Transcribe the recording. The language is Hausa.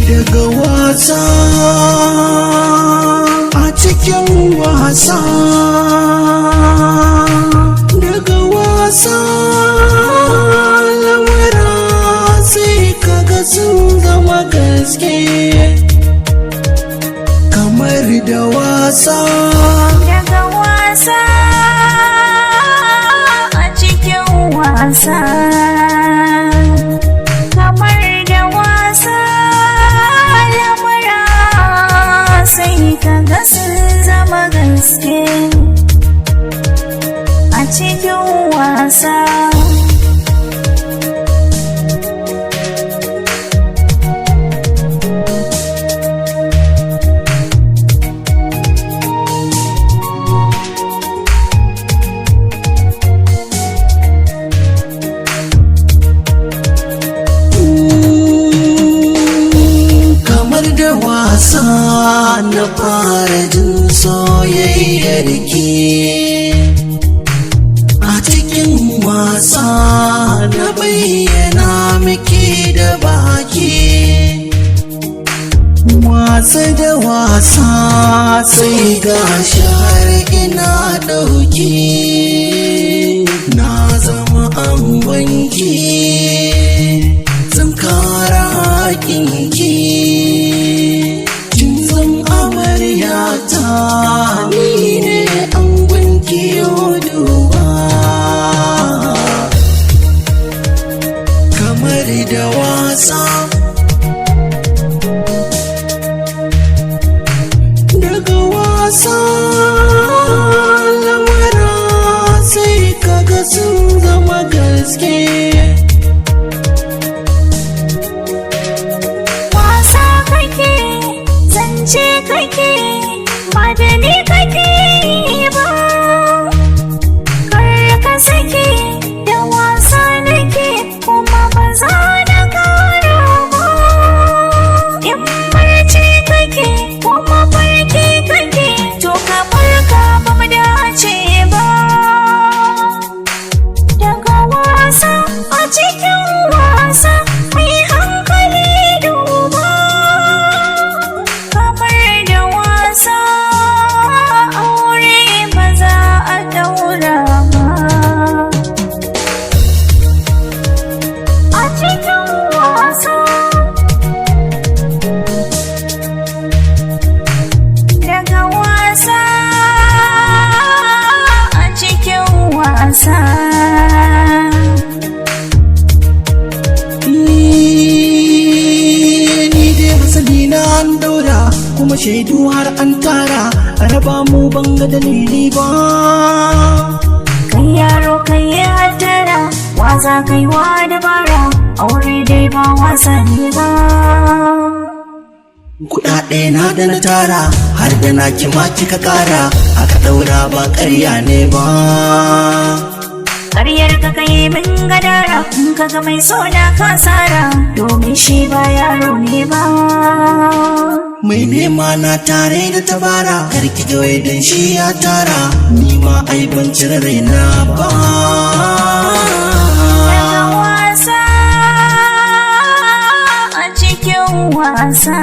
Daga wasa a cikin wasa, daga wasa lamura sai kaga sun zama gaske, kamar da wasa. Daga wasa a cikin wasa, kamar da wasa lamura sai kaga sun zama gaske a cikin wasa. Wasa na fara jin soyayyar ki, a cikin wasa na bayyana miki da baki. Wasa da wasa sai ga shahar ina ɗauki, na zama angonki, zan kara haƙinki. Ni ne angon kiyo duba, kamar da wasa. Daga wasa lamura sai kaga sun zama gaske. Wasa kake, zance kake, ba da ni kake ba, kar ka sake, da wasa nake kuma ba za na kara ba. In barci kake kuma farki kake, to ka farka ba mu dace ba. Daga wasa a cikin wasa mai hankali duba, kamar da wasa aure ba za a daura ba. A cikin wasa, daga wasa a cikin wasa. Ni dai hasali na an daura, kuma shaidu har an tara, a raba mu banga dalili ba. Kai yaro kai ya hattara, waza kai wa dabara, aure dai ba wasa ne ba. Kuɗaɗe na da na tara, har da na kima kika ƙara, aka ɗaura ba ƙarya ne ba. Ƙaryar ka kai min gadara, in ka ga mai sona kasara, domin shi ba yaro ne ba. Mai nema na tare da tabara, karki ga wai dan shi ya tara, ni ma ai ban cire raina ba. Daga wasa a cikin wasa.